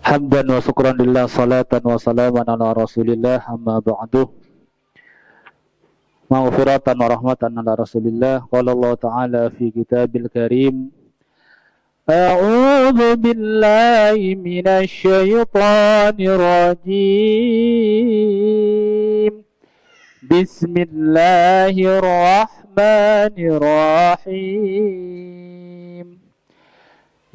Hamdan wa syukran lillah salatan wa salaman ala rasulillah amma ba'du maghfiratan wa rahmatan ala rasulillah qala Allah ta'ala fi kitabil karim a'udzu billahi minasy syaithanir rajim bismillahirrahmanirrahim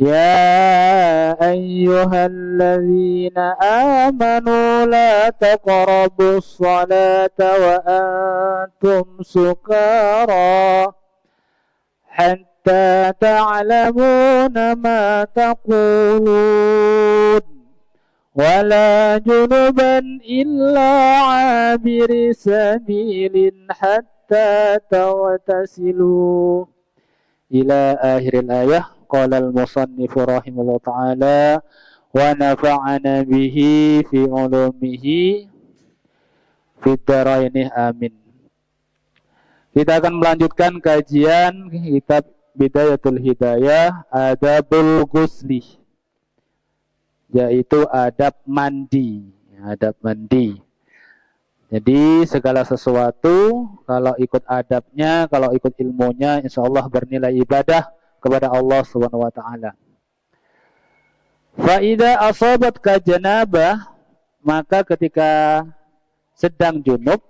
يا أيها الذين آمنوا لا تقربوا الصلاة وأنتم سكارى حتى تعلمون ما تقولون ولا جنبا إلا عابر سبيل حتى تغتسلوا إلى آخر الآية. Qala al-musannif rahimahullah ta'ala wa nafa'ana bihi fi ulumihi fid dharaini amin. Kita akan melanjutkan kajian kitab Bidayatul Hidayah Adabul Ghusli, yaitu adab mandi. Adab mandi. Jadi segala sesuatu kalau ikut adabnya, kalau ikut ilmunya, insya Allah bernilai ibadah kepada Allah Subhanahu wa taala. Fa idza asabatka janabah, maka ketika sedang junub,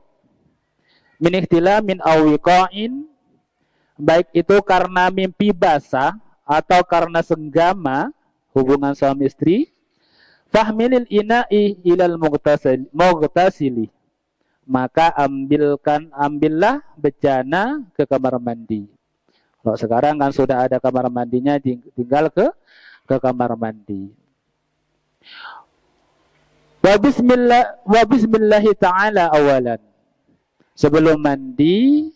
min ihtilamin aw wiqa'in, baik itu karena mimpi basah atau karena senggama hubungan suami istri, fahmilil ina'i ilal mughtasili, maka ambillah bejana ke kamar mandi. Kalau sekarang kan sudah ada kamar mandinya, tinggal ke kamar mandi. Wa bismillahi ta'ala awalan. Sebelum mandi,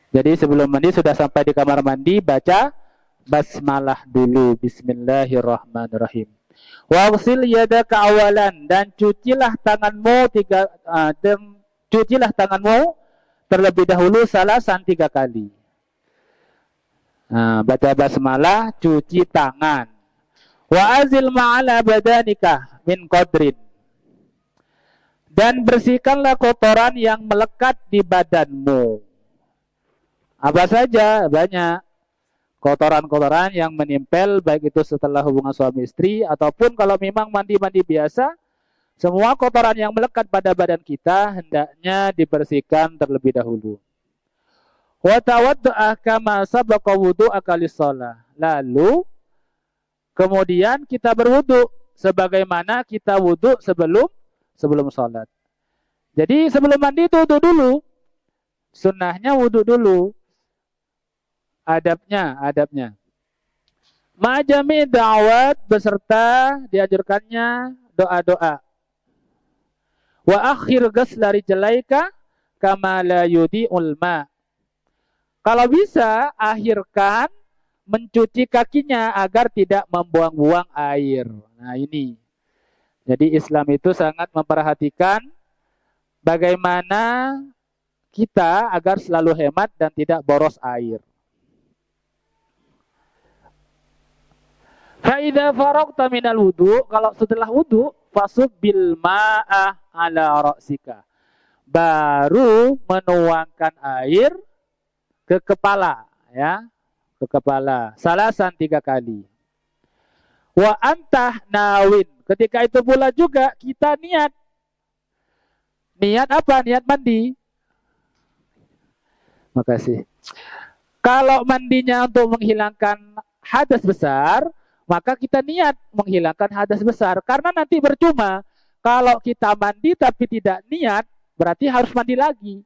jadi sebelum mandi sudah sampai di kamar mandi, baca basmalah dulu, bismillahirrahmanirrahim. Wa ghsil yadaka awalan, dan cucilah tanganmu terlebih dahulu salasan 3 kali. Nah, baca basmalah, cuci tangan. Wa azil ma'ala badanika min qadrin, dan bersihkanlah kotoran yang melekat di badanmu. Apa saja? Banyak kotoran-kotoran yang menempel, baik itu setelah hubungan suami istri ataupun kalau memang mandi-mandi biasa. Semua kotoran yang melekat pada badan kita hendaknya dibersihkan terlebih dahulu. Wa tawaddu'a kama sabaqa wudu'aka lis-shalah. Lalu kemudian kita berwudu sebagaimana kita wudu sebelum salat. Jadi sebelum mandi itu wudu dulu. Sunnahnya wudu dulu. Adabnya. Ma'jami da'awat, beserta dianjurkannya doa-doa. Wa akhir ghasla rijlaika kama la yudi'ul ma. Kalau bisa, akhirkan mencuci kakinya agar tidak membuang-buang air. Nah ini. Jadi Islam itu sangat memperhatikan bagaimana kita agar selalu hemat dan tidak boros air. Fa idza faragta minal wudu, kalau setelah wudu, fasub bil ma'ah ala ra'sika, baru menuangkan air ke kepala, ya, ke kepala, salasan 3 kali. Wa antah nawin, ketika itu pula juga kita niat apa? Niat mandi. Makasih. Kalau mandinya untuk menghilangkan hadas besar, maka kita niat menghilangkan hadas besar. Karena nanti percuma kalau kita mandi tapi tidak niat, berarti harus mandi lagi.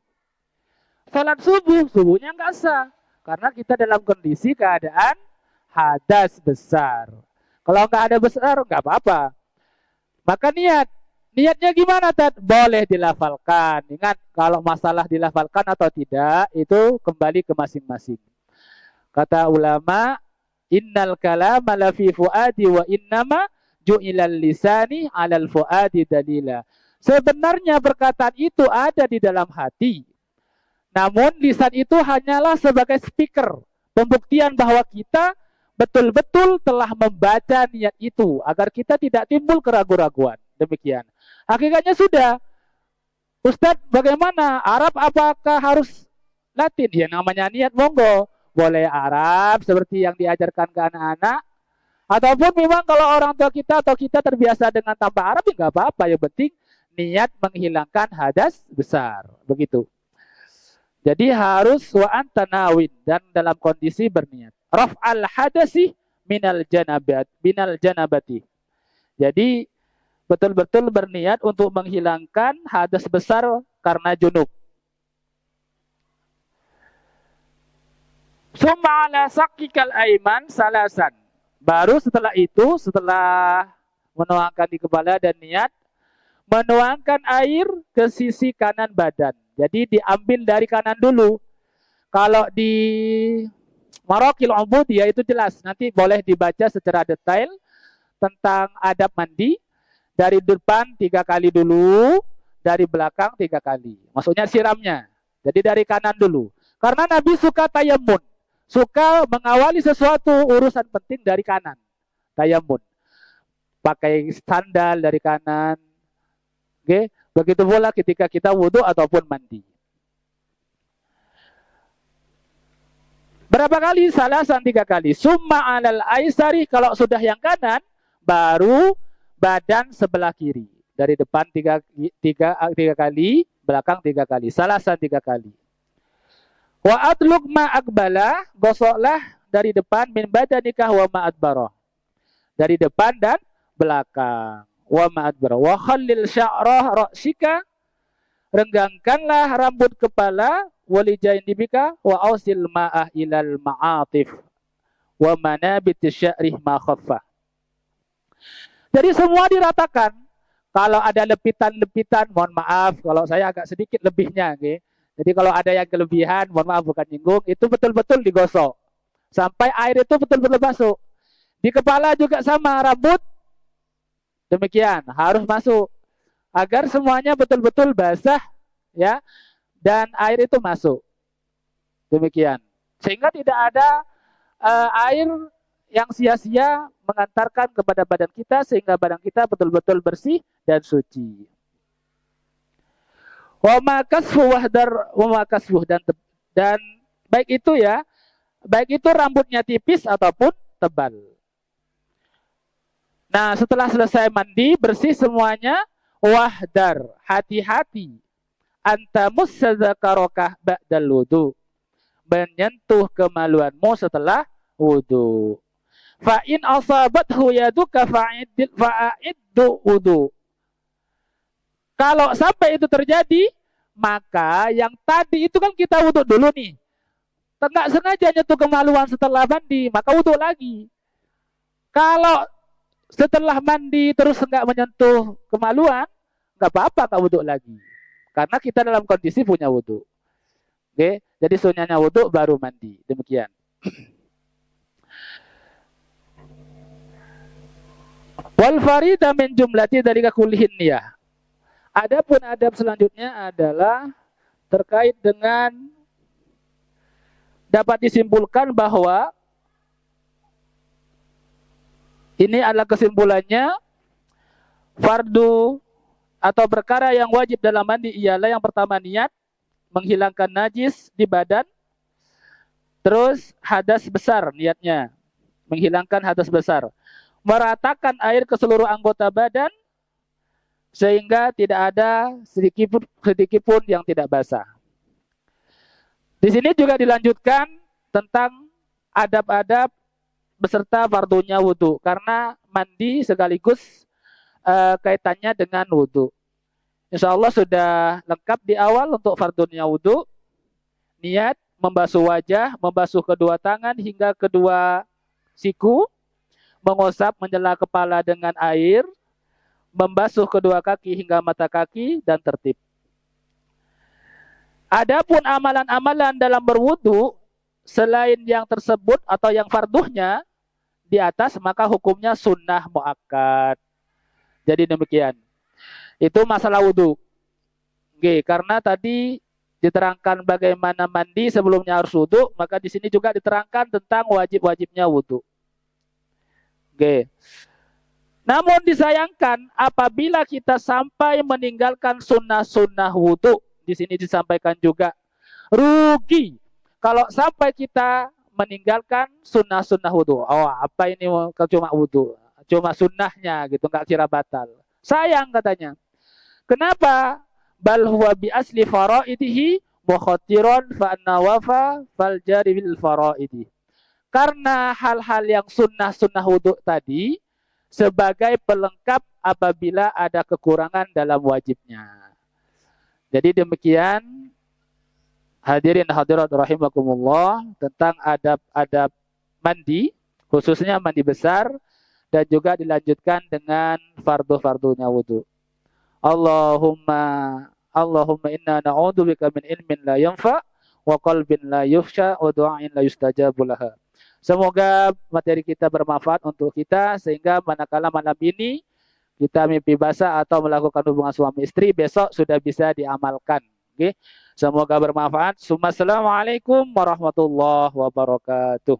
Salat subuhnya nggak sah. Karena kita dalam kondisi keadaan hadas besar. Kalau nggak ada besar, nggak apa-apa. Maka niatnya gimana, Tad? Boleh dilafalkan. Ingat, kalau masalah dilafalkan atau tidak, itu kembali ke masing-masing. Kata ulama, innal kalama la fi fuadi wa innama ju'ilal lisani 'alal fuadi dalila. Sebenarnya perkataan itu ada di dalam hati. Namun lisan itu hanyalah sebagai speaker, pembuktian bahwa kita betul-betul telah membaca niat itu agar kita tidak timbul keraguan-raguan. Demikian. Hakikatnya sudah. Ustadz, bagaimana? Arab apakah harus Latin? Ya namanya niat, monggo. Boleh Arab seperti yang diajarkan ke anak-anak. Ataupun memang kalau orang tua kita atau kita terbiasa dengan tanpa Arab, ya nggak apa-apa. Yang penting niat menghilangkan hadas besar. Begitu. Jadi harus wa antanawin dan dalam kondisi berniat. Raf'al hadasi minal janabati. Jadi betul-betul berniat untuk menghilangkan hadas besar karena junub. Summa ala sakikal aiman salasan. Baru setelah itu, setelah menuangkan di kepala dan niat, menuangkan air ke sisi kanan badan. Jadi diambil dari kanan dulu. Kalau di Maraqil Ubudiyah itu jelas. Nanti boleh dibaca secara detail tentang adab mandi. Dari depan 3 kali dulu, dari belakang 3 kali. Maksudnya siramnya. Jadi dari kanan dulu. Karena Nabi suka tayamun. Suka mengawali sesuatu urusan penting dari kanan. Tayamun. Pakai sandal dari kanan. Oke, begitu pula ketika kita wudhu ataupun mandi. Berapa kali? Salasan 3 kali. Summa alal aisari, kalau sudah yang kanan, baru badan sebelah kiri. Dari depan 3 kali, belakang 3 kali. Salasan 3 kali. Wa adluk ma akbala, gosoklah dari depan min badanikah wa ma adbarah. Dari depan dan belakang. Wa ma adbarah. Wa khallil sya'rah ra'sika, renggangkanlah rambut kepala, walijain dibika, wa ausil ma'ah ilal ma'atif, wa manabit sya'rih ma khaffah. Jadi semua diratakan. Kalau ada lepitan-lepitan, mohon maaf, kalau saya agak sedikit lebihnya. Okay? Jadi kalau ada yang kelebihan, mohon maaf bukan nyinggung, itu betul-betul digosok. Sampai air itu betul-betul masuk. Di kepala juga sama, rambut. Demikian, harus masuk. Agar semuanya betul-betul basah, ya, dan air itu masuk. Demikian. Sehingga tidak ada air yang sia-sia mengantarkan kepada badan kita sehingga badan kita betul-betul bersih dan suci. Wa makasfu wahdar wa makasfu dan baik itu ya, baik itu rambutnya tipis ataupun tebal. Nah, setelah selesai mandi bersih semuanya, wahdar, hati-hati anta musadzakarokah ba'dal wudu, menyentuh kemaluanmu setelah wudu. Fa in asabathu yaduka fa'iddu wudu. Kalau sampai itu terjadi, maka yang tadi itu kan kita wudu dulu nih. Enggak sengaja nyentuh kemaluan setelah mandi, maka wudu lagi. Kalau setelah mandi terus enggak menyentuh kemaluan, enggak apa-apa enggak wudu lagi. Karena kita dalam kondisi punya wudu. Oke, jadi sunnahnya wudu baru mandi. Demikian. Wal farida min jumlati dari kulihin niyah. Adapun adab selanjutnya adalah terkait dengan dapat disimpulkan bahwa ini adalah kesimpulannya fardu atau perkara yang wajib dalam mandi ialah yang pertama niat, menghilangkan najis di badan, terus hadas besar niatnya, menghilangkan hadas besar, meratakan air ke seluruh anggota badan sehingga tidak ada sedikit pun yang tidak basah. Di sini juga dilanjutkan tentang adab-adab beserta fardunya wudu karena mandi sekaligus kaitannya dengan wudu. Insya Allah sudah lengkap di awal untuk fardunya wudu. Niat, membasuh wajah, membasuh kedua tangan hingga kedua siku, mengusap menjela kepala dengan air, membasuh kedua kaki hingga mata kaki, dan tertib. Adapun amalan-amalan dalam berwudu selain yang tersebut atau yang farduhnya di atas, maka hukumnya sunnah muakkad. Jadi demikian. Itu masalah wudu. Oke, karena tadi diterangkan bagaimana mandi sebelumnya harus wudu, maka di sini juga diterangkan tentang wajib-wajibnya wudu. Oke. Namun disayangkan apabila kita sampai meninggalkan sunnah-sunnah wudhu, di sini disampaikan juga rugi kalau sampai kita meninggalkan sunnah-sunnah wudhu. Oh, apa ini cuma wudhu, cuma sunnahnya gitu, nggak kira batal. Sayang katanya. Kenapa? Bal huwa bi asli faraidihi wa khatiran fa nawafa fal jari bil faraidi. Karena hal-hal yang sunnah-sunnah wudhu tadi sebagai pelengkap apabila ada kekurangan dalam wajibnya. Jadi demikian hadirin hadirat rahimakumullah tentang adab-adab mandi, khususnya mandi besar, dan juga dilanjutkan dengan fardu-fardunya wudhu. Allahumma inna na'udzubika min ilmin la yanfa wa qalbin la yufsha wa du'ain la yustajabu laha. Semoga materi kita bermanfaat untuk kita sehingga manakala malam ini kita mimpi basah atau melakukan hubungan suami istri, besok sudah bisa diamalkan. Oke. Semoga bermanfaat. Assalamualaikum warahmatullahi wabarakatuh.